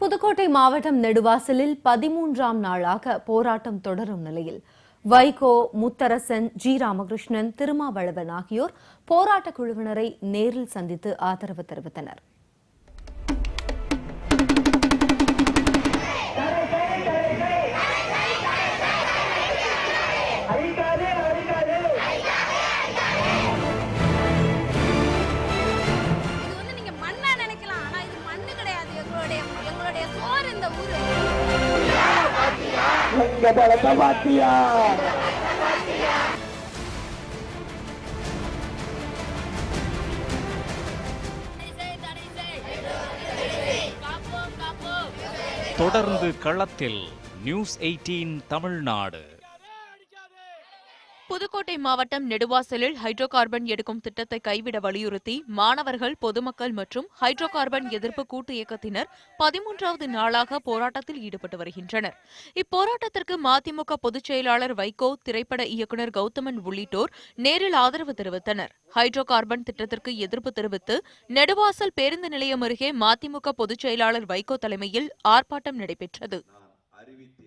புதுக்கோட்டை மாவட்டம் நெடுவாசலில் 13ஆம் நாளாக போராட்டம் தொடரும் நிலையில் வைகோ, முத்தரசன், ஜி. ராமகிருஷ்ணன், திருமாவளவன் ஆகியோர் போராட்டக் குழுவினரை நேரில் சந்தித்து ஆதரவு தெரிவித்தனர். தொடர்ந்து களத்தில் நியூஸ் 18 தமிழ்நாடு. புதுக்கோட்டை மாவட்டம் நெடுவாசலில் ஹைட்ரோ கார்பன் எடுக்கும் திட்டத்தை கைவிட வலியுறுத்தி மாணவர்கள், பொதுமக்கள் மற்றும் ஹைட்ரோ கார்பன் எதிர்ப்பு கூட்டு இயக்கத்தினர் 13வது நாளாக போராட்டத்தில் ஈடுபட்டு வருகின்றனர். இப்போராட்டத்திற்கு மதிமுக பொதுச் செயலாளர் வைகோ, திரைப்பட இயக்குநர் கௌதமன் உள்ளிட்டோர் நேரில் ஆதரவு தெரிவித்தனர். ஹைட்ரோ கார்பன் திட்டத்திற்கு எதிர்ப்பு தெரிவித்து நெடுவாசல் பேருந்து நிலையம் அருகே மதிமுக பொதுச் செயலாளர் வைகோ தலைமையில் ஆர்ப்பாட்டம் நடைபெற்றது.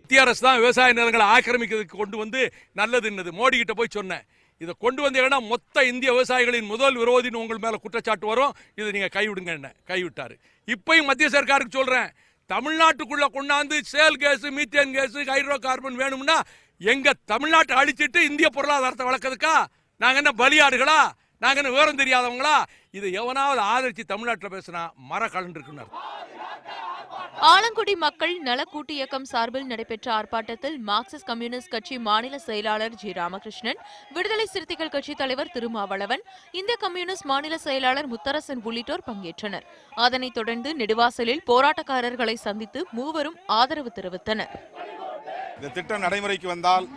மத்திய அரசு தான் விவசாய நிலங்களை ஆக்கிரமிக்கிறதுக்கு கொண்டு வந்து நல்லதுன்னது. மோடி கிட்ட போய் சொன்னேன், இதை கொண்டு வந்தீங்கன்னா மொத்த இந்திய விவசாயிகளின் முதல் விரோதின்னு உங்கள் மேல குற்றச்சாட்டு வரும், இதை நீங்க கைவிடுங்க. என்ன கைவிட்டாரு. இப்பயும் மத்திய சர்க்காருக்கு சொல்றேன், தமிழ்நாட்டுக்குள்ள கொண்டாந்து sale case, methane case, hydro carbon வேணும்னா எங்க தமிழ்நாட்டை அழிச்சிட்டு இந்திய பொருளாதாரத்தை வளர்க்கறதுக்கா? நாங்க என்ன பலியாடுகளா? நாங்க என்ன விவரம் தெரியாதவங்களா? இதை எவனாவது ஆதரிச்சு தமிழ்நாட்டில் பேசினா மர கலந்துருக்குன்னு. ஆலங்குடி மக்கள் நல கூட்டு இயக்கம் சார்பில் நடைபெற்ற ஆர்ப்பாட்டத்தில் மார்க்சிஸ்ட் கம்யூனிஸ்ட் கட்சி மாநில செயலாளர் ஜி. ராமகிருஷ்ணன், விடுதலை சிறுத்தைகள் கட்சி தலைவர் திருமாவளவன், இந்திய கம்யூனிஸ்ட் மாநில செயலாளர் முத்தரசன் உள்ளிட்டோர் பங்கேற்றனர். அதனைத் தொடர்ந்து நெடுவாசலில் போராட்டக்காரர்களை சந்தித்து மூவரும் ஆதரவு தெரிவித்தனர். இந்த திட்டம் நடைமுறைக்கு வந்தால்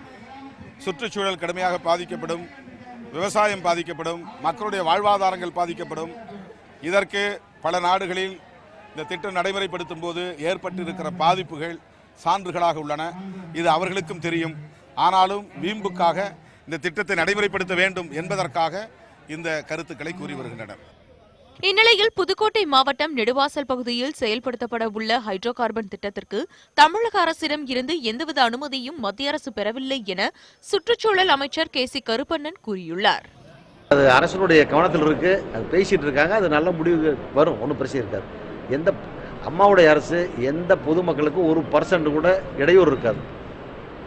சுற்றுச்சூழல் கடுமையாக பாதிக்கப்படும், விவசாயம் பாதிக்கப்படும், மக்களுடைய வாழ்வாதாரங்கள் பாதிக்கப்படும். இதற்கு பல நாடுகளில் இந்த திட்டம் நடைமுறைப்படுத்தும் போது ஏற்பட்டிருக்கிற பாதிப்புகள் சான்றுகளாக உள்ளன. இது அவர்களுக்கும் தெரியும். ஆனாலும் வீம்புக்காக இந்த திட்டத்தை நடைமுறைப்படுத்த வேண்டும் என்பதற்காக இந்த கருத்துக்களை கூறி வருகின்றனர். இந்நிலையில் புதுக்கோட்டை மாவட்டம் நெடுவாசல் பகுதியில் செயல்படுத்தப்பட உள்ள ஹைட்ரோ கார்பன் திட்டத்திற்கு தமிழக அரசிடம் இருந்து எந்தவித அனுமதியும் மத்திய அரசு பெறவில்லை என சுற்றுச்சூழல் அமைச்சர் கே.சி. கருப்பண்ணன் கூறியுள்ளார். அது அரசனுடைய கவனத்தில் இருக்கு, அது பேசிட்டு இருக்காங்க. அது நல்ல முடிவு வரும், ஒன்றும் பிரச்சனை இருக்காது. எந்த அம்மாவுடைய அரசு எந்த பொதுமக்களுக்கும் 1% கூட இடையூறு இருக்காது.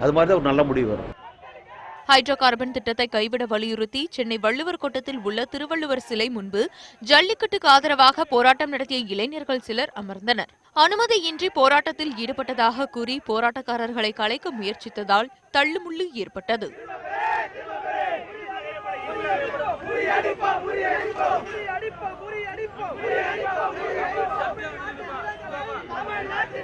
அது மாதிரி தான் ஒரு நல்ல முடிவு வரும். ஹைட்ரோ கார்பன் திட்டத்தை கைவிட வலியுறுத்தி சென்னை வள்ளுவர் கோட்டத்தில் உள்ள திருவள்ளுவர் சிலை முன்பு ஜல்லிக்கட்டுக்கு ஆதரவாக போராட்டம் நடத்திய இளைஞர்கள் சிலர் அமர்ந்தனர். அனுமதியின்றி போராட்டத்தில் ஈடுபட்டதாக கூறி போராட்டக்காரர்களை கலைக்க முயற்சித்ததால் தள்ளுமுள்ளு ஏற்பட்டது. தமிழ்நாட்டு